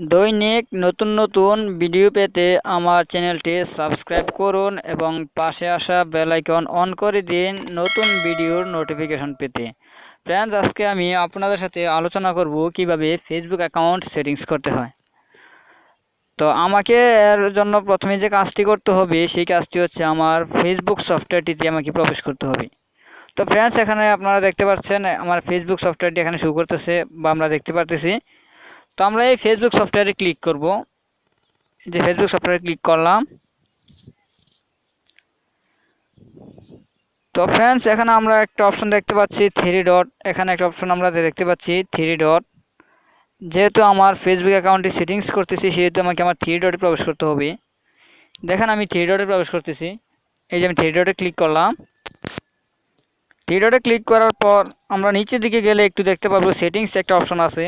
দৈনিক নতুন নতুন ভিডিও পেতে আমার চ্যানেলটি সাবস্ক্রাইব করুন এবং পাশে আসা বেল আইকন অন করে দিন নতুন ভিডিওর নোটিফিকেশন পেতে। ফ্রেন্ডস, আজকে আমি আপনাদের সাথে আলোচনা করব কিভাবে ফেসবুক অ্যাকাউন্ট সেটিংস করতে হয়। তো আমাকে এর জন্য প্রথমে যে কাজটি করতে হবে সেই কাজটি হচ্ছে আমার ফেসবুক সফটওয়্যারটিতে আমাকে প্রবেশ করতে হবে। তো ফ্রেন্ডস, এখানে আপনারা দেখতে পাচ্ছেন আমার ফেসবুক সফটওয়্যারটি এখানে শো করতেছে বা আমরা দেখতে পারতেছি। তো আমরা এই ফেসবুক সফটওয়্যারে ক্লিক করব। যে ফেসবুক সফটওয়্যারে ক্লিক করলাম। তো ফ্রেন্ডস, এখানে আমরা একটা অপশন দেখতে পাচ্ছি থ্রি ডট। এখানে একটা অপশন আমরা দেখতে পাচ্ছি থ্রি ডট। যেহেতু আমার ফেসবুক অ্যাকাউন্টটি সেটিংস করতেছি সেহেতু আমাকে আমার থ্রি ডটে প্রবেশ করতে হবে। দেখেন আমি থ্রি ডটে প্রবেশ করতেছি। এই যে আমি থ্রি ডটে ক্লিক করলাম। থ্রি ডটে ক্লিক করার পর আমরা নিচের দিকে গেলে একটু দেখতে পারবো সেটিংস একটা অপশন আছে।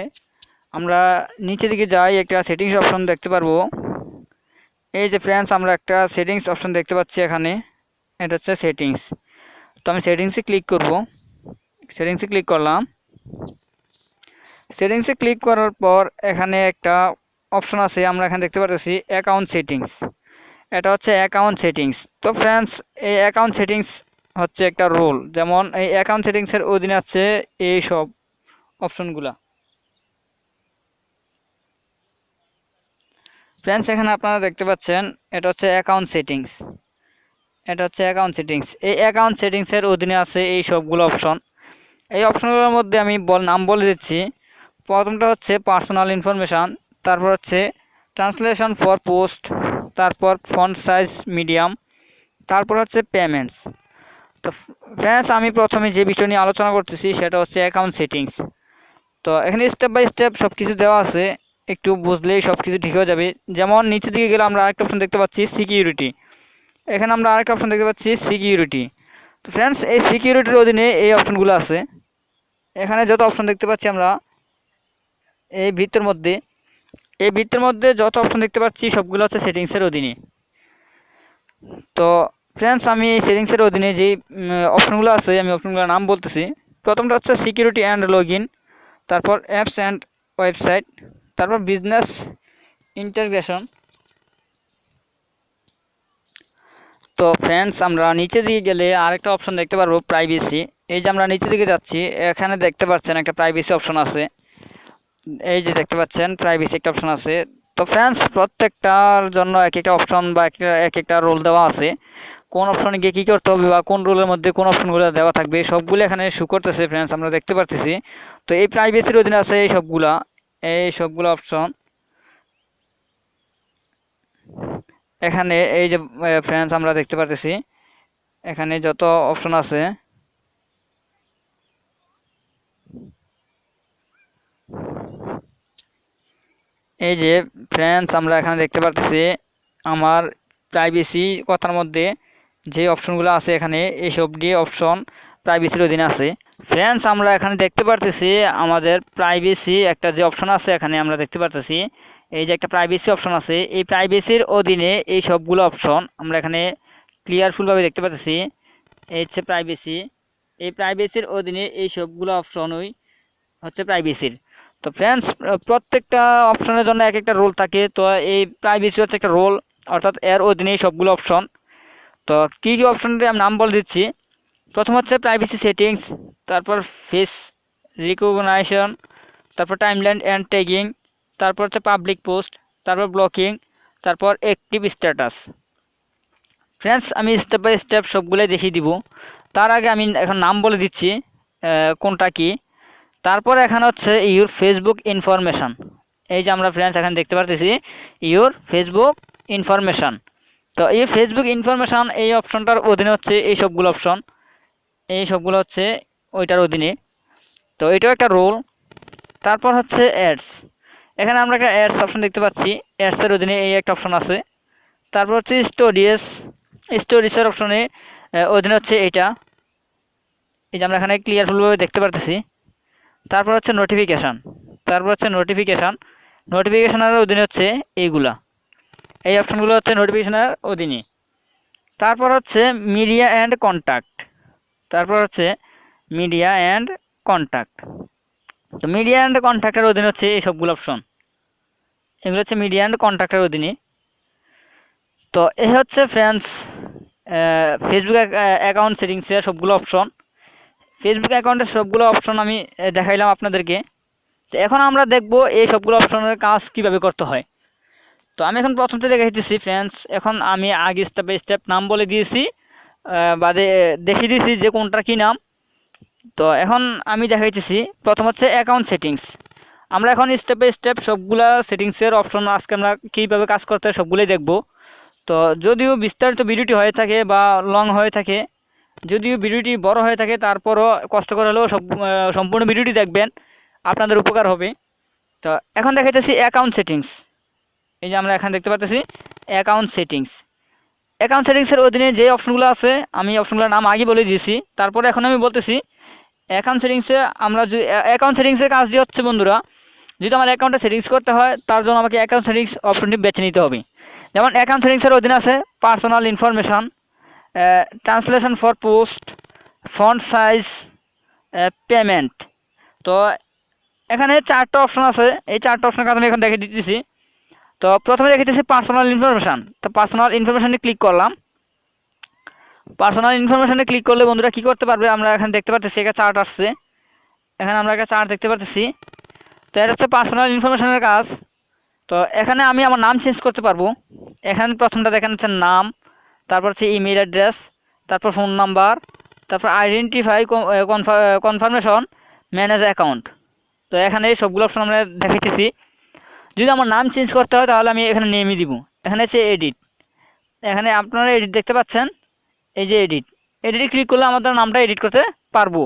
আমরা নিচের দিকে যাই, একটা সেটিংস অপশন দেখতে পারবো। এই যে ফ্রেন্ডস, আমরা একটা সেটিংস অপশন দেখতে পাচ্ছি এখানে। এটা হচ্ছে সেটিংস। তো আমি সেটিংসে ক্লিক করব। সেটিংসে ক্লিক করলাম। সেটিংসে ক্লিক করার পর এখানে একটা অপশন আছে, আমরা এখানে দেখতে পাচ্ছি অ্যাকাউন্ট সেটিংস। এটা হচ্ছে অ্যাকাউন্ট সেটিংস। তো ফ্রেন্ডস, এই অ্যাকাউন্ট সেটিংস হচ্ছে একটা রোল। যেমন এই অ্যাকাউন্ট সেটিংসের অধীনে আছে এই সব অপশনগুলা। ফ্রেন্ডস, এখানে আপনারা দেখতে পাচ্ছেন এটা হচ্ছে অ্যাকাউন্ট সেটিংস। এটা হচ্ছে অ্যাকাউন্ট সেটিংস। এই অ্যাকাউন্ট সেটিংসের অধীনে আছে এই সবগুলো অপশন। এই অপশনগুলোর মধ্যে আমি নাম বলে দিচ্ছি। প্রথমটা হচ্ছে পার্সোনাল ইনফরমেশান, তারপর হচ্ছে ট্রান্সলেশন ফর পোস্ট, তারপর ফন্ট সাইজ মিডিয়াম, তারপর হচ্ছে পেমেন্টস। তো ফ্রেন্ডস, আমি প্রথমে যে বিষয় নিয়ে আলোচনা করতেছি সেটা হচ্ছে অ্যাকাউন্ট সেটিংস। তো এখানে স্টেপ বাই স্টেপ সব কিছু দেওয়া আছে, একটু বুঝলেই সব কিছু ঠিক হয়ে যাবে। যেমন নিচের দিকে গেলে আমরা আরেকটা অপশন দেখতে পাচ্ছি সিকিউরিটি। এখানে আমরা আরেকটা অপশন দেখতে পাচ্ছি সিকিউরিটি। তো ফ্রেন্ডস, এই সিকিউরিটির অধীনে এই অপশনগুলো আছে। এখানে যত অপশন দেখতে পাচ্ছি আমরা এই বৃত্তের মধ্যে যত অপশন দেখতে পাচ্ছি সবগুলো হচ্ছে সেটিংসের অধীনে। তো ফ্রেন্ডস, আমি এই সেটিংসের অধীনে যে অপশনগুলো আছে আমি অপশনগুলোর নাম বলতেছি। প্রথমটা হচ্ছে সিকিউরিটি অ্যান্ড লগ ইন, তারপর অ্যাপস অ্যান্ড ওয়েবসাইট, তারপর বিজনেস ইন্টাগ্রেশন। তো ফ্রেন্ডস, আমরা নিচে দিকে গেলে আরেকটা অপশন দেখতে পারবো প্রাইভেসি। এই যে আমরা নিচে দিকে যাচ্ছি, এখানে দেখতে পাচ্ছেন একটা প্রাইভেসি অপশন আছে। এই যে দেখতে পাচ্ছেন প্রাইভেসি একটা অপশন আছে। তো ফ্রেন্ডস, প্রত্যেকটার জন্য এক একটা অপশন বা এক একটা রোল দেওয়া আছে। কোন অপশনে গিয়ে কী করতে হবে বা কোন রোলের মধ্যে কোন অপশনগুলো দেওয়া থাকবে সবগুলো এখানে শো করতেছে। ফ্রেন্ডস, আমরা দেখতে পারতেছি। তো এই প্রাইভেসির অধীনে আছে এই সবগুলো অপশন। এখানে এই যে ফ্রেন্ডস, আমরা দেখতে পারতেছি এখানে যত অপশন আছে। এই যে ফ্রেন্ডস, আমরা এখানে দেখতে পারতেছি আমার প্রাইভেসি কথার মধ্যে যে অপশনগুলো আছে এখানে এই সবটি অপশন প্রাইভেসির অধীনে আছে। ফ্রেন্ডস, আমরা এখানে দেখতে পারতেছি আমাদের প্রাইভেসি একটা যে অপশন আছে এখানে আমরা দেখতে পারতেছি এই যে একটা প্রাইভেসি অপশন আছে। এই প্রাইভেসির অধীনে এই সবগুলো অপশন আমরা এখানে ক্লিয়ারফুলভাবে দেখতে পাচ্ছি। এই হচ্ছে প্রাইভেসি। এই প্রাইভেসির অধীনে এই সবগুলো অপশনই হচ্ছে প্রাইভেসির। তো ফ্রেন্ডস, প্রত্যেকটা অপশনের জন্য এক একটা রোল থাকে। তো এই প্রাইভেসি হচ্ছে একটা রোল, অর্থাৎ এর অধীনেই সবগুলো অপশন। তো কী কী অপশনের আমি নাম বলে দিচ্ছি। প্রথম হচ্ছে প্রাইভেসি সেটিংস, তারপর ফেস রিকগনাইজেশন, তারপর টাইমলাইন অ্যান্ড ট্যাগিং, তারপর হচ্ছে পাবলিক পোস্ট, তারপর ব্লকিং, তারপর অ্যাক্টিভ স্ট্যাটাস। ফ্রেন্ডস, আমি স্টেপ বাই স্টেপ সবগুলোই দেখিয়ে দিব। তার আগে আমি এখন নাম বলে দিচ্ছি কোনটা কি। তারপর এখানে হচ্ছে ইউর ফেসবুক ইনফরমেশান। এই যে আমরা ফ্রেন্ডস এখানে দেখতে পারতেছি ইউর ফেসবুক ইনফরমেশান। তো এই ফেসবুক ইনফরমেশান এই অপশনটার অধীনে হচ্ছে এই সবগুলো অপশন। এই সবগুলো হচ্ছে ওইটার অধীনে। তো এটাও একটা রোল। তারপর হচ্ছে অ্যাডস। এখানে আমরা একটা অ্যাডস অপশন দেখতে পাচ্ছি। অ্যাডসের অধীনে এই একটা অপশন আছে। তারপর হচ্ছে স্টোরিজের অপশনে অধীনে হচ্ছে এইটা। এই যে আমরা এখানে ক্লিয়ারফুলভাবে দেখতে পারতেছি। তারপর হচ্ছে নোটিফিকেশানের অধীনে হচ্ছে এইগুলা। এই অপশনগুলো হচ্ছে নোটিফিকেশনের অধীনে। তারপর হচ্ছে মিডিয়া অ্যান্ড কন্ট্যাক্ট। তো মিডিয়া অ্যান্ড কন্ট্যাক্টের অধীনে হচ্ছে এই সবগুলো অপশন। এগুলো হচ্ছে মিডিয়া অ্যান্ড কন্ট্রাক্টের অধীনে। তো এই হচ্ছে ফ্রেন্ডস ফেসবুক অ্যাকাউন্ট সেটিংসের সবগুলো অপশন। ফেসবুক অ্যাকাউন্টের সবগুলো অপশন আমি দেখাইলাম আপনাদেরকে। তো এখন আমরা দেখব এই সবগুলো অপশনের কাজ কিভাবে করতে হয়। তো আমি এখন প্রথমতে দেখাইতেছি ফ্রেন্ডস। এখন আমি আগে স্টেপ বাই স্টেপ নাম বলে দিয়েছি, বাদে দেখিয়ে দিয়েছি যে কোনটার কী নাম। তো এখন আমি দেখাইতেছি প্রথম হচ্ছে অ্যাকাউন্ট সেটিংস। আমরা এখন স্টেপ বাই স্টেপ সবগুলা সেটিংসের অপশন আজকে আমরা কীভাবে কাজ করতে হয় সবগুলোই দেখব। তো যদিও বিস্তারিত ভিডিওটি হয়ে থাকে বা লং হয়ে থাকে, যদিও ভিডিওটি বড় হয়ে থাকে, তারপরও কষ্ট করে হলেও সম্পূর্ণ ভিডিওটি দেখবেন, আপনাদের উপকার হবে। তো এখন দেখাইতেছি অ্যাকাউন্ট সেটিংস। এই যে আমরা এখানে দেখতে পাচ্ছি অ্যাকাউন্ট সেটিংস। অ্যাকাউন্ট সেটিংসের অধীনে যে অপশনগুলো আছে আমি অপশনগুলোর নাম আগে বলে দিয়েছি। তারপরে এখন আমি বলতেছি অ্যাকাউন্ট সেটিংসে আমরা যদি অ্যাকাউন্ট সেটিংসের কাজটি হচ্ছে বন্ধুরা, যদি আমার অ্যাকাউন্টে সেটিংস করতে হয় তার জন্য আমাকে অ্যাকাউন্ট সেটিংস অপশনটি বেছে নিতে হবে। যেমন অ্যাকাউন্ট সেটিংসের অধীনে আছে personal information, translation for post, font size, payment. তো এখানে 4টা অপশন আছে। এই 4টা অপশনের কাজ আমি এখন দেখে দিতেছি। তো প্রথমে দেখাইতেছি পার্সোনাল ইনফরমেশান। তো পার্সোনাল ইনফরমেশানে ক্লিক করলাম। পার্সোনাল ইনফরমেশানে ক্লিক করলে বন্ধুরা কী করতে পারবে, আমরা এখানে দেখতে পাচ্ছি একটা চার্ট আসছে। এখানে আমরা একটা চার্ট দেখতে পাচ্ছি। তো এটা হচ্ছে পার্সোনাল ইনফরমেশনের কাজ। তো এখানে আমি আমার নাম চেঞ্জ করতে পারবো। এখানে প্রথমটা দেখেন হচ্ছে নাম, তারপর হচ্ছে ইমেল অ্যাড্রেস, তারপর ফোন নাম্বার, তারপর আইডেন্টিফাই কনফার্মেশন, ম্যানেজ অ্যাকাউন্ট। তো এখানে সবগুলো অপশন আমরা দেখাইতেছি। যদি আমার নাম চেঞ্জ করতে হয় তাহলে আমি এখানে নেমই দিব। এখানে হচ্ছে এডিট, এখানে আপনারা এডিট দেখতে পাচ্ছেন। এই যে এডিটে ক্লিক করলে আমাদের নামটা এডিট করতে পারবো।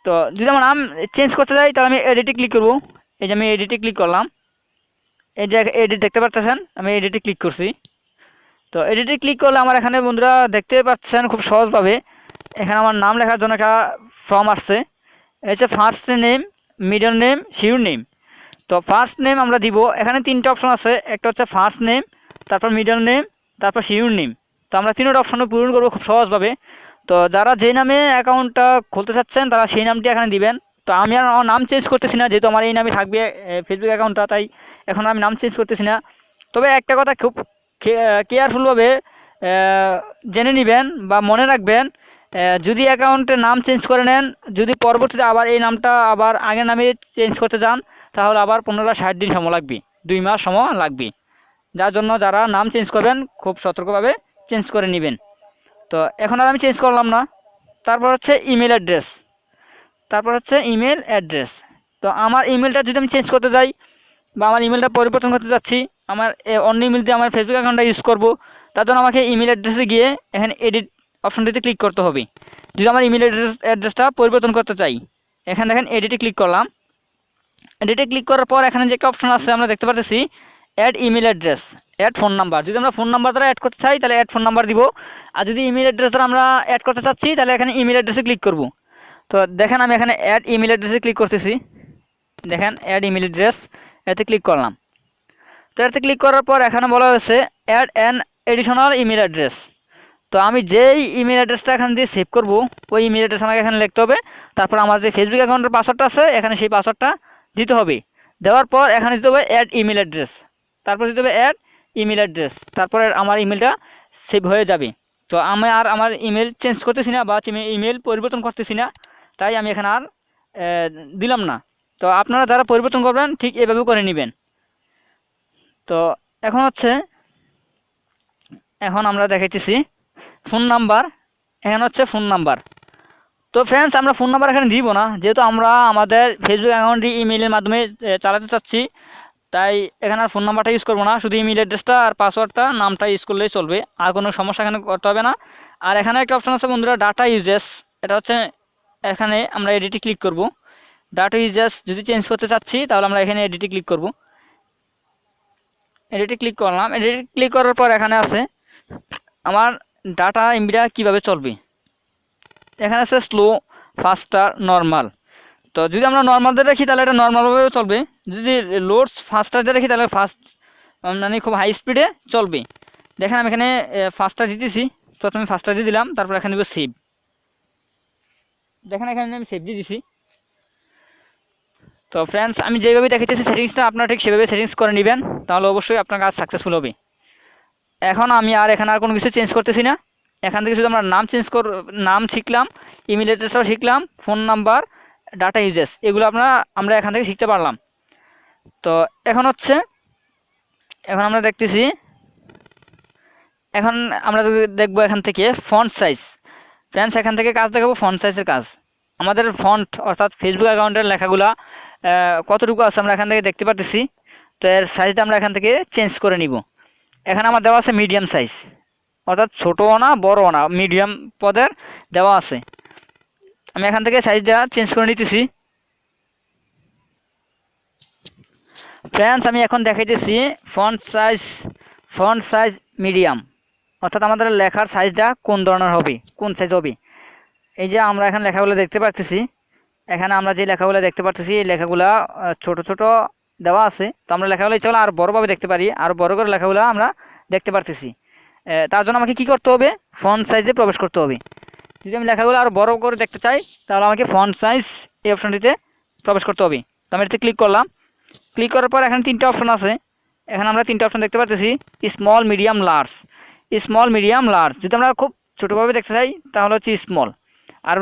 তো যদি আমার নাম চেঞ্জ করতে যাই তাহলে আমি এডিটে ক্লিক করব। এই যে আমি এডিটে ক্লিক করলাম। এই যে এডিট দেখতে পাচ্ছেন, আমি এডিটে ক্লিক করছি। তো এডিটে ক্লিক করলে আমার এখানে বন্ধুরা দেখতে পাচ্ছেন খুব সহজভাবে এখানে আমার নাম লেখার জন্য একটা ফর্ম আসছে। এই হচ্ছে first name, middle name, sure name. তো ফার্স্ট নেম আমরা দিব। এখানে 3টে অপশন আছে। একটা হচ্ছে ফার্স্ট নেম, তারপর মিডল নেম, তারপর শিওর নেম। তো আমরা 3টা অপশনে পূরণ করবো খুব সহজভাবে। তো যারা যেই নামে অ্যাকাউন্টটা খুলতে চাচ্ছেন তারা সেই নামটি এখানে দিবেন। তো আমি আর আমার নাম চেঞ্জ করতেছি না, যেহেতু আমার এই নামই থাকবে ফেসবুক অ্যাকাউন্টটা, তাই এখন আমি নাম চেঞ্জ করতেছি না। তবে একটা কথা খুব কেয়ারফুলভাবে জেনে নেবেন বা মনে রাখবেন, যদি অ্যাকাউন্টের নাম চেঞ্জ করে নেন, যদি পরবর্তীতে আবার এই নামটা আবার আগের নামে চেঞ্জ করতে যান তাহলে আবার 15-60 দিন সময় লাগবে, 2 মাস সময় লাগবে। যার জন্য যারা নাম চেঞ্জ করবেন খুব সতর্কভাবে চেঞ্জ করে নেবেন। তো এখন আর আমি চেঞ্জ করলাম না। তারপর হচ্ছে ইমেল অ্যাড্রেস, তারপর হচ্ছে ইমেল অ্যাড্রেস। তো আমার ইমেলটা যদি আমি চেঞ্জ করতে যাই বা আমার ইমেলটা পরিবর্তন করতে যাচ্ছি, আমার অন্য ইমেল দিয়ে আমার ফেসবুক অ্যাকাউন্টটা ইউজ করব, তার জন্য আমাকে ইমেল অ্যাড্রেসে গিয়ে এখানে এডিট অপশনটিতে ক্লিক করতে হবে। যদি আমার ইমেল অ্যাড্রেসটা পরিবর্তন করতে চাই, এখানে দেখেন এডিটে ক্লিক করলাম। এডিটে ক্লিক করার পর এখানে যে একটা অপশন আছে আমরা দেখতে পাচ্ছি add email address, add phone number. যদি আমরা ফোন নাম্বার দ্বারা অ্যাড করতে চাই তাহলে অ্যাড ফোন নাম্বার দিব, আর যদি ইমেল অ্যাড্রেস দ্বারা আমরা অ্যাড করতে চাচ্ছি তাহলে এখানে ইমেল অ্যাড্রেসে ক্লিক করব। তো দেখেন আমি এখানে অ্যাড ইমেল অ্যাড্রেসে ক্লিক করতেছি। দেখেন অ্যাড ইমেল অ্যাড্রেস, এতে ক্লিক করলাম। তো এতে ক্লিক করার পর এখানে বলা হয়েছে add an additional email address. তো আমি যেই ইমেল অ্যাড্রেসটা এখানে দিয়ে সেভ করব ওই ইমেল অ্যাড্রেস আমাকে এখানে লিখতে হবে। তারপর আমার যে ফেসবুক অ্যাকাউন্টের পাসওয়ার্ডটা আছে এখানে সেই পাসওয়ার্ডটা দিতে হবে। দেওয়ার পর এখানে দিতে হবে অ্যাড ইমেল অ্যাড্রেস, তারপর দিতে হবে অ্যাড ইমেল অ্যাড্রেস, তারপরে আমার ইমেলটা সেভ হয়ে যাবে। তো আমি আর আমার ইমেল চেঞ্জ করতেছি না বা ইমেল পরিবর্তন করতেছি না, তাই আমি এখানে আর দিলাম না। তো আপনারা যারা পরিবর্তন করবেন ঠিক এভাবে করে নেবেন। তো এখন হচ্ছে এখন আমরা দেখাইতেছি ফোন নাম্বার। এখানে হচ্ছে ফোন নাম্বার। তো ফ্রেন্ডস আমরা ফোন নাম্বার এখানে দিব না, যেহেতু আমরা আমাদের ফেসবুক অ্যাকাউন্টটি ইমেলের মাধ্যমে চালাতে চাচ্ছি, তাই এখানে আর ফোন নাম্বারটা ইউজ করবো না, শুধু ইমেল অ্যাড্রেসটা আর পাসওয়ার্ডটা নামটা ইউজ করলেই চলবে, আর কোনো সমস্যা এখানে করতে হবে না। আর এখানে একটা অপশন আছে বন্ধুরা ডাটা ইউজেস, এটা হচ্ছে এখানে আমরা এডিটে ক্লিক করব। ডাটা ইউজেস যদি চেঞ্জ করতে চাচ্ছি তাহলে আমরা এখানে এডিটে ক্লিক করব। এডিটে ক্লিক করলাম। এডিটে ক্লিক করার পর এখানে আছে আমার ডাটা এমবিটা কীভাবে চলবে। এখানে আছে স্লো, ফাস্টার, নর্মাল। তো যদি আমরা নর্মাল দিয়ে রাখি তাহলে এটা নর্মালভাবেও চলবে, যদি লোডস ফাস্টার দিয়ে রাখি তাহলে ফাস্ট মানে খুব হাই স্পিডে চলবে। দেখেন আমি এখানে ফাস্টার দিতেছি, প্রথমে ফাস্টার দিয়ে দিলাম, তারপর এখানে দেবো সেভ। দেখেন এখানে আমি সেভ দিয়ে দিছি। তো ফ্রেন্ডস, আমি যেভাবে দেখাইতেছি সেটিংসটা আপনারা ঠিক সেভাবে সেটিংস করে নেবেন, তাহলে অবশ্যই আপনার কাজ সাকসেসফুল হবে। এখন আমি এখানে আর কোনো কিছু চেঞ্জ করতেছি না। এখান থেকে শুধু আমরা নাম শিখলাম, ইমেল অ্যাড্রেসটাও শিখলাম, ফোন নাম্বার, ডাটা ইউজেস, এগুলো আমরা এখান থেকে শিখতে পারলাম। তো এখন আমরা দেখতেছি, এখন আমরা দেখবো এখান থেকে ফন্ট সাইজ। ফ্রেন্ডস, এখান থেকে কাজ দেখাবো ফন্ট সাইজের কাজ। আমাদের ফন্ট অর্থাৎ ফেসবুক অ্যাকাউন্টের লেখাগুলা কতটুকু আছে আমরা এখান থেকে দেখতে পারতেছি। তো এর সাইজটা আমরা এখান থেকে চেঞ্জ করে নিব। এখানে আমার দেওয়া আছে মিডিয়াম সাইজ, অর্থাৎ ছোটও না বড়ও না, মিডিয়াম পদের দেওয়া আছে। আমি এখান থেকে সাইজটা চেঞ্জ করে নিতেছি। ফ্রেন্ডস, আমি এখন দেখাইতেছি ফন্ট সাইজ মিডিয়াম, অর্থাৎ আমাদের লেখার সাইজটা কোন ধরনের হবে, কোন সাইজ হবে। এই যে আমরা এখানে লেখাগুলো দেখতে পাচ্ছি, এখানে আমরা যে লেখাগুলো দেখতে পাচ্ছি এই লেখাগুলা ছোট ছোট দেওয়া আছে। তো আমরা লেখাগুলো ইচ্ছা করলে আর বড়োভাবে দেখতে পারি, আর বড় করে লেখাগুলো আমরা দেখতে পারতেছি। তার জন্য আমাকে কি করতে হবে, ফন্ট সাইজে প্রবেশ করতে হবে। যদি আমি লেখাগুলো আরও বড় করে দেখতে চাই, তাহলে আমাকে ফন্ট সাইজ এই অপশনটিতে প্রবেশ করতে হবে। তো আমি এটাতে ক্লিক করলাম। ক্লিক করার পর এখানে 3টা অপশন আছে। এখানে আমরা 3টা অপশন দেখতে পাচ্ছি, small, medium, large. Small, medium, large. যদি আমরা খুব ছোটোভাবে দেখতে চাই তাহলে হচ্ছে স্মল, আর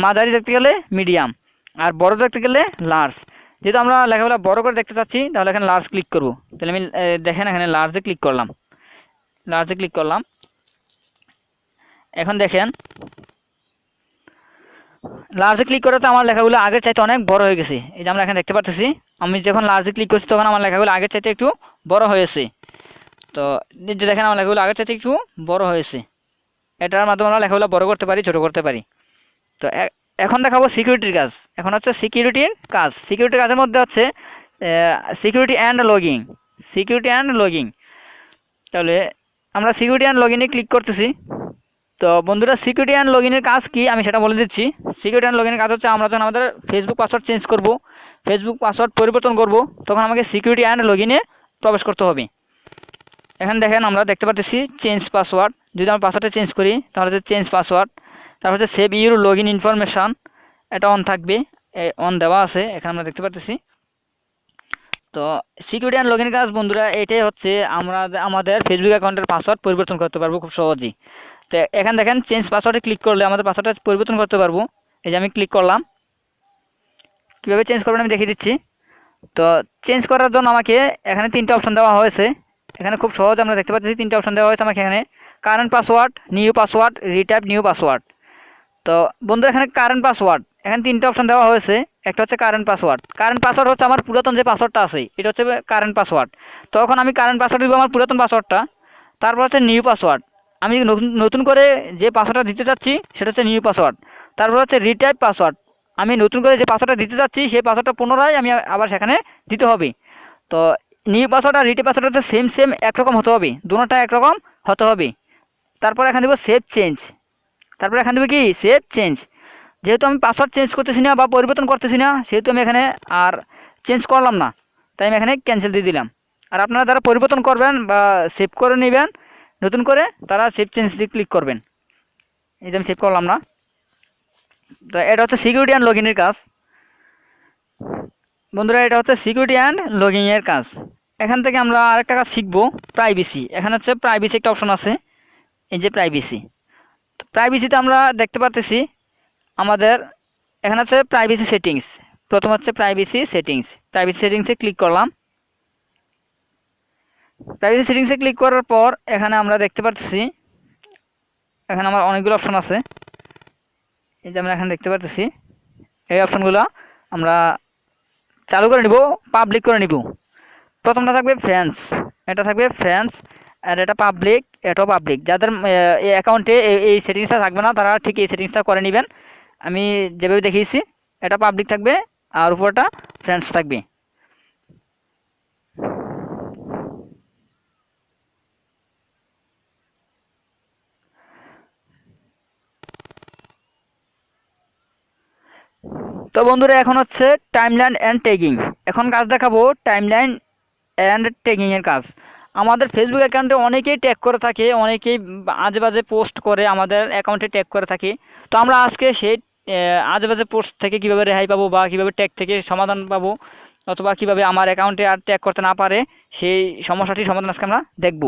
মাঝারি দেখতে গেলে মিডিয়াম, আর বড় দেখতে গেলে লার্জ। যেহেতু আমরা লেখাগুলো বড় করে দেখতে চাচ্ছি, তাহলে এখানে লার্জ ক্লিক করব। তাহলে আমি দেখেন এখানে লার্জে ক্লিক করলাম। এখন দেখেন লার্জে ক্লিক করাতে আমার লেখাগুলো আগের চাইতে অনেক বড় হয়ে গেছে। এই যে আমরা এখানে দেখতে পাচ্ছি, আমি যখন লার্জে ক্লিক করছি তখন আমার লেখাগুলো আগের চাইতে একটু বড় হয়েছে। তো যে দেখেন আমার লেখাগুলো আগের চাইতে একটু বড় হয়েছে। এটার মাধ্যমে আমরা লেখাগুলো বড় করতে পারি, ছোট করতে পারি। তো এখন দেখাবো সিকিউরিটির কাজ। এখন হচ্ছে সিকিউরিটির কাজের মধ্যে হচ্ছে সিকিউরিটি অ্যান্ড লগিং। তাহলে আমরা সিকিউরিটি অ্যান্ড লগিনে ক্লিক করতেছি। তো বন্ধুরা, সিকিউরিটি অ্যান্ড লগইনের কাজ কি আমি সেটা বলে দিচ্ছি। সিকিউরিটি অ্যান্ড লগইনের কাজ হচ্ছে আমরা যখন আমাদের ফেসবুক পাসওয়ার্ড চেঞ্জ করব, ফেসবুক পাসওয়ার্ড পরিবর্তন করব, তখন আমাকে সিকিউরিটি অ্যান্ড লগইনে প্রবেশ করতে হবে। এখানে দেখেন আমরা দেখতে পাচ্ছি চেঞ্জ পাসওয়ার্ড। যদি আমরা পাসওয়ার্ডটা চেঞ্জ করি তাহলে হচ্ছে চেঞ্জ পাসওয়ার্ড। তারপর হচ্ছে সেভ ইউর লগইন ইনফরমেশান, এটা অন থাকবে, অন দেওয়া আছে এখানে আমরা দেখতে পাচ্ছি। তো সিকিউরিটি অ্যান্ড লগইনের কাজ বন্ধুরা এটাই হচ্ছে, আমরা আমাদের ফেসবুক অ্যাকাউন্টের পাসওয়ার্ড পরিবর্তন করতে পারবো খুব সহজেই। তো এখানে দেখেন চেঞ্জ পাসওয়ার্ডে ক্লিক করলে আমাদের পাসওয়ার্ডটা পরিবর্তন করতে পারবো। এই যে আমি ক্লিক করলাম। কীভাবে চেঞ্জ করবেন আমি দেখিয়ে দিচ্ছি। তো চেঞ্জ করার জন্য আমাকে এখানে 3টা অপশন দেওয়া হয়েছে। এখানে খুব সহজ আমরা দেখতে পাচ্ছি 3টা অপশন দেওয়া হয়েছে আমাকে এখানে, current password, new password, retype new password. তো বন্ধু এখানে কারেন্ট পাসওয়ার্ড, এখানে 3টা অপশন দেওয়া হয়েছে। একটা হচ্ছে কারেন্ট পাসওয়ার্ড হচ্ছে আমার পুরাতন যে পাসওয়ার্ডটা আছে, এটা হচ্ছে কারেন্ট পাসওয়ার্ড। তখন আমি কারেন্ট পাসওয়ার্ড দিব আমার পুরাতন পাসওয়ার্ডটা। তারপর হচ্ছে নিউ পাসওয়ার্ড, আমি নতুন করে যে পাসওয়ার্ডটা দিতে চাচ্ছি সেটা হচ্ছে নিউ পাসওয়ার্ড। তারপর হচ্ছে রিটাইপ পাসওয়ার্ড, আমি নতুন করে যে পাসওয়ার্ডটা দিতে চাচ্ছি সেই পাসওয়ার্ডটা পুনরায় আমি আবার সেখানে দিতে হবে। তো নিউ পাসওয়ার্ড আর রিটাইপ পাসওয়ার্ড হচ্ছে সেম একরকম হতে হবে, দুটোটা একরকম হতে হবে। তারপর এখানে দেবো সেভ চেঞ্জ। তারপর এখানে দেবো কি সেভ চেঞ্জ। যেহেতু আমি পাসওয়ার্ড চেঞ্জ করতেছি না বা পরিবর্তন করতেছি না, সেহেতু আমি এখানে আর চেঞ্জ করলাম না, তাই আমি এখানে ক্যান্সেল দিয়ে দিলাম। আর আপনারা যারা পরিবর্তন করবেন বা সেভ করে নেবেন নতুন করে, তারা সেভ চেঞ্জ দিয়ে ক্লিক করবেন। এই যে আমি সেভ করলাম না। তো এটা হচ্ছে সিকিউরিটি অ্যান্ড লগইনের কাজ বন্ধুরা, এটা হচ্ছে সিকিউরিটি অ্যান্ড লগইনের কাজ। এখান থেকে আমরা আরেকটা কাজ শিখবো, প্রাইভেসি। এখানে হচ্ছে প্রাইভেসি একটা অপশন আছে, এই যে প্রাইভেসিতে আমরা দেখতে পাচ্ছি আমাদের এখানে হচ্ছে প্রাইভেসি সেটিংস। প্রথম হচ্ছে প্রাইভেসি সেটিংসে ক্লিক করলাম। প্রাইভেসি সেটিংসে ক্লিক করার পর এখানে আমরা দেখতে পাচ্ছি এখানে আমার অনেকগুলো অপশন আছে। এই যে আমরা এখানে দেখতে পাচ্ছি এই অপশনগুলো আমরা চালু করে নিব, পাবলিক করে নিব। প্রথমটা থাকবে ফ্রেন্ডস, এটা থাকবে ফ্রেন্ডস, আর এটা পাবলিক, এটাও পাবলিক। যাদের এই অ্যাকাউন্টে এই সেটিংসটা থাকবে না তারা ঠিক এই সেটিংসটা করে নেবেন। আমি যেভাবে দেখিয়েছি এটা পাবলিক থাকবে আর উপরটা ফ্রেন্ডস থাকবে। তো বন্ধুরা এখন হচ্ছে টাইমলাইন অ্যান্ড ট্যাগিং। এখন কাজ দেখাবো টাইমলাইন অ্যান্ড ট্যাগিংয়ের কাজ। আমাদের ফেসবুক অ্যাকাউন্টে অনেকেই ট্যাগ করে থাকে, অনেকেই আজে বাজে পোস্ট করে আমাদের অ্যাকাউন্টে ট্যাগ করে থাকে। তো আমরা আজকে সেই আজে বাজে পোস্ট থেকে কীভাবে রেহাই পাবো বা কীভাবে ট্যাগ থেকে সমাধান পাবো অথবা কীভাবে আমার অ্যাকাউন্টে আর ট্যাগ করতে না পারে সেই সমস্যাটি সমাধান আজকে আমরা দেখব।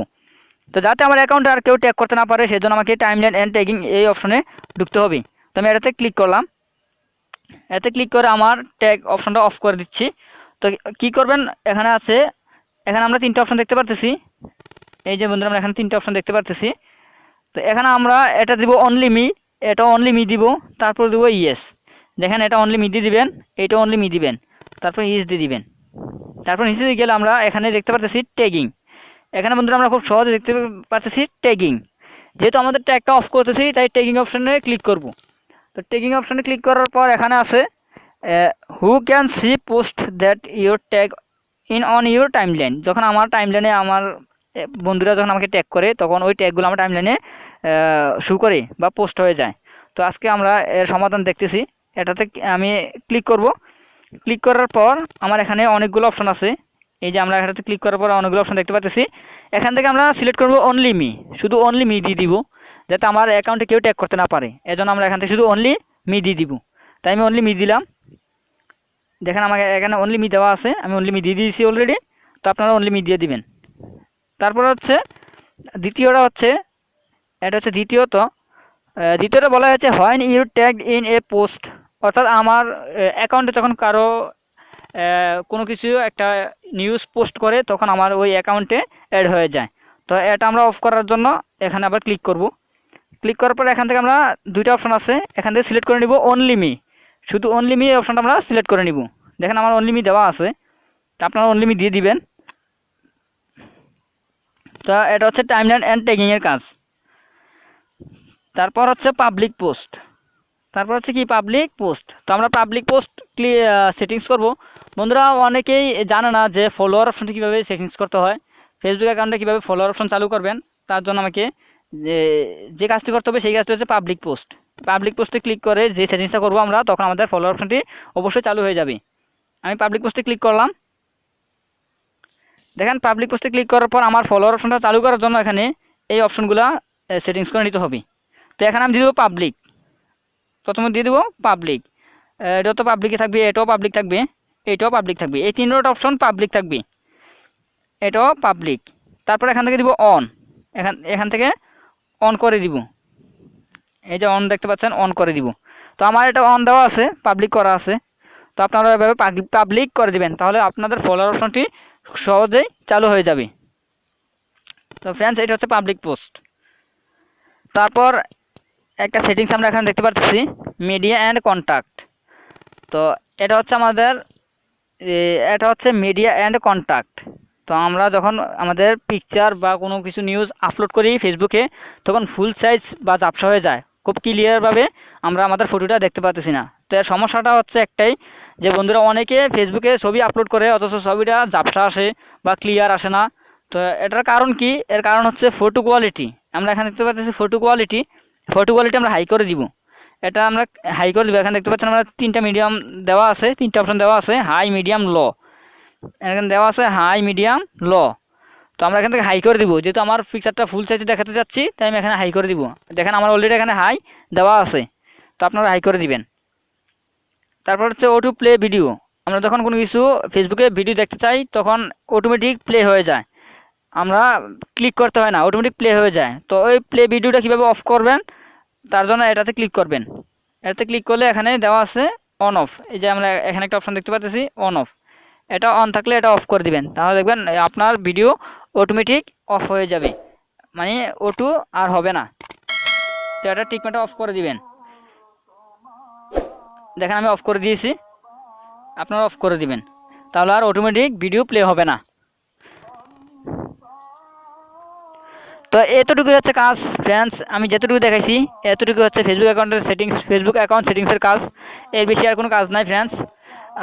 তো যাতে আমার অ্যাকাউন্টে আর কেউ ট্যাগ করতে না পারে সেজন্য আমাকে টাইমলাইন অ্যান্ড ট্যাগিং এই অপশনে ঢুকতে হবে। তো আমি এটাতে ক্লিক করলাম, এতে ক্লিক করে আমার ট্যাগ অপশনটা অফ করে দিচ্ছি। তো কি করবেন, এখানে আছে, এখানে আমরা 3টে অপশন দেখতে পারতেছি। এই যে বন্ধুরা আমরা এখানে 3টে অপশন দেখতে পারতেছি। তো এখানে আমরা এটা দিব অনলি মি, এটা অনলি মি দিব, তারপর দিব ইয়েস। দেখেন এটা অনলি মি দিয়ে দিবেন, এটা অনলি মি দিবেন, তারপর ইয়েস দিয়ে দিবেন। তারপর নিচে দিকে গেলে আমরা এখানে দেখতে পারতেছি ট্যাগিং। এখানে বন্ধুরা আমরা খুব সহজে দেখতে পারতেছি ট্যাগিং। যেহেতু আমাদের ট্যাগটা অফ করতেছি তাই ট্যাগিং অপশনে ক্লিক করব। তো ট্যাগিং অপশনে ক্লিক করার পর এখানে আছে who can see post that your tag in on your timeline. যখন আমার টাইমলাইনে আমার বন্ধুরা যখন আমাকে ট্যাগ করে তখন ওই ট্যাগগুলো আমার টাইমলাইনে শো করে বা পোস্ট হয়ে যায়। তো আজকে আমরা এর সমাধান দেখতেছি। এটাতে আমি ক্লিক করব। ক্লিক করার পর আমার এখানে অনেকগুলো অপশন আছে। এই যে আমরা এখানে ক্লিক করার পর অনেকগুলো অপশন দেখতে পাচ্ছি। এখান থেকে আমরা সিলেক্ট করব অনলি মি, শুধু অনলি মি দিয়ে দিব, যাতে আমার অ্যাকাউন্টে কেউ ট্যাগ করতে না পারে। এজন্য আমরা এখান থেকে শুধু অনলি মি দিয়ে দিব। তাই আমি অনলি মি দিলাম। দেখেন আমাকে এখানে অনলি মি দেওয়া আছে, আমি অনলি মি দিয়ে দিয়েছি অলরেডি। তো আপনারা অনলি মি দিয়ে দিবেন। তারপর হচ্ছে দ্বিতীয়টা হচ্ছে, এটা হচ্ছে দ্বিতীয়টা বলা হয়েছে when you tag in a post, অর্থাৎ আমার অ্যাকাউন্টে যখন কারো কোনো কিছু একটা নিউজ পোস্ট করে তখন আমার ওই অ্যাকাউন্টে অ্যাড হয়ে যায়। তো এটা আমরা অফ করার জন্য এখানে আবার ক্লিক করব। ক্লিক করার পর এখান থেকে আমরা 2টা অপশন আছে, এখান থেকে সিলেক্ট করে নিব অনলি মি, শুধু অনলি মি এই অপশনটা আমরা সিলেক্ট করে নিব। দেখেন আমার অনলি মি দেওয়া আছে, তা আপনারা অনলি মি দিয়ে দিবেন। তা এটা হচ্ছে টাইমলাইন অ্যান্ড ট্যাগিংয়ের কাজ। তারপর হচ্ছে পাবলিক পোস্ট, তারপর হচ্ছে কি পাবলিক পোস্ট। তো আমরা পাবলিক পোস্ট সেটিংস করব। বন্ধুরা অনেকেই জানে না যে ফলোয়ার অপশনটি কীভাবে সেটিংস করতে হয়, ফেসবুক অ্যাকাউন্টে কীভাবে ফলোয়ার অপশন চালু করবেন। তার জন্য আমাকে যে কাজটি করতে হবে সেই কাজটি হচ্ছে পাবলিক পোস্ট। পাবলিক পোস্টে ক্লিক করে যে সেটিংসটা করবো আমরা, তখন আমাদের ফলোয়ার অপশনটি অবশ্যই চালু হয়ে যাবে। আমি পাবলিক পোস্টে ক্লিক করলাম। দেখেন পাবলিক পোস্টে ক্লিক করার পর আমার ফলোয়ার অপশনটা চালু করার জন্য এখানে এই অপশনগুলো সেটিংস করে নিতে হবে। তো এখানে আমি দিয়ে দেবো পাবলিক, প্রথমে দিয়ে দেবো পাবলিক। এটাও তো পাবলিকে থাকবে, এটাও পাবলিক থাকবে, এটাও পাবলিক থাকবে, এই 3টা অপশন পাবলিক থাকবে, এটাও পাবলিক। তারপর এখান থেকে দিব অন, এখান থেকে অন করে দিব। এই যে অন দেখতে পাচ্ছেন, অন করে দিব। তো আমার এটা অন দেওয়া আছে, পাবলিক করা আছে। তো আপনারা এভাবে পাবলিক করে দিবেন, তাহলে আপনাদের ফলোয়ার অপশনটি সহজেই চালু হয়ে যাবে। তো ফ্রেন্ডস এটা হচ্ছে পাবলিক পোস্ট। তারপর একটা সেটিংস আমরা এখানে দেখতে পাচ্ছি মিডিয়া অ্যান্ড কন্ট্যাক্ট। তো এটা হচ্ছে আমাদের এটা হচ্ছে মিডিয়া অ্যান্ড কন্ট্যাক্ট। তো আমরা যখন আমাদের পিকচার বা কোনো কিছু নিউজ আপলোড করি ফেসবুকে, তখন ফুল সাইজ বা ঝাপসা হয়ে যায়, খুব ক্লিয়ারভাবে আমরা আমাদের ফটোটা দেখতে পাচ্ছি না। তো এর সমস্যাটা হচ্ছে একটাই, যে বন্ধুরা অনেকে ফেসবুকে ছবি আপলোড করে অথচ ছবিটা ঝাপসা আসে বা ক্লিয়ার আসে না। তো এটার কারণ কি, এর কারণ হচ্ছে ফটো কোয়ালিটি। আমরা এখানে দেখতে পাচ্ছি ফটো কোয়ালিটি আমরা হাই করে দিব। এটা আমরা হাই করে দিব। এখানে দেখতে পাচ্ছেন আমরা 3টা মিডিয়াম দেওয়া আছে, 3টা অপশন দেওয়া আছে, হাই মিডিয়াম লো। এখানে দেওয়া আছে হাই মিডিয়াম লো। তো আমরা এখান থেকে হাই করে দিব, যেহেতু আমার পিকচারটা ফুল সাইজে দেখাতে যাচ্ছি তাই আমি এখানে হাই করে দিব। দেখেন আমার অলরেডি এখানে হাই দেওয়া আছে, তো আপনারা হাই করে দিবেন। তারপর হচ্ছে অটো প্লে ভিডিও। আমরা যখন কোনো কিছু ফেসবুকে ভিডিও দেখতে চাই তখন অটোমেটিক প্লে হয়ে যায়, আমরা ক্লিক করতে হয় না, অটোমেটিক প্লে হয়ে যায়। তো ওই প্লে ভিডিওটা কীভাবে অফ করবেন, তার জন্য এটাতে ক্লিক করবেন। এটাতে ক্লিক করলে এখানে দেওয়া আছে অন অফ। এই যে আমরা এখানে একটা অপশন দেখতে পাচ্ছি অন অফ, এটা অন থাকলে এটা অফ করে দিবেন, তাহলে দেখবেন আপনার ভিডিও অটোমেটিক অফ হয়ে যাবে, মানে অটো আর হবে না। তো এটা টিকমাটা অফ করে দিবেন। দেখেন আমি অফ করে দিয়েছি, আপনারা অফ করে দিবেন, তাহলে আর অটোমেটিক ভিডিও প্লে হবে না। তো এতটুকু হচ্ছে কাজ ফ্রেন্ডস, আমি যতটুকু দেখাইছি এতটুকু হচ্ছে ফেসবুক অ্যাকাউন্টের সেটিংস, ফেসবুক অ্যাকাউন্ট সেটিংসের কাজ। এর বেশি আর কোনো কাজ নাই ফ্রেন্ডস,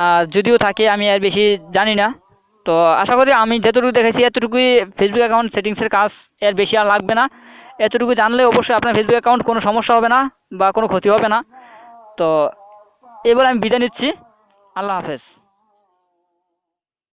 আর যদিও থাকে আমি এর বেশি জানি না। তো আশা করি আমি যতটুকু দেখাইছি এতটুকুই ফেসবুক অ্যাকাউন্ট সেটিংসের কাজ, এর বেশি আর লাগবে না। এতটুকু জানলে অবশ্যই আপনার ফেসবুক অ্যাকাউন্ট কোনো সমস্যা হবে না বা কোনো ক্ষতি হবে না। তো এবার আমি বিদায় নিচ্ছি, আল্লাহ হাফেজ।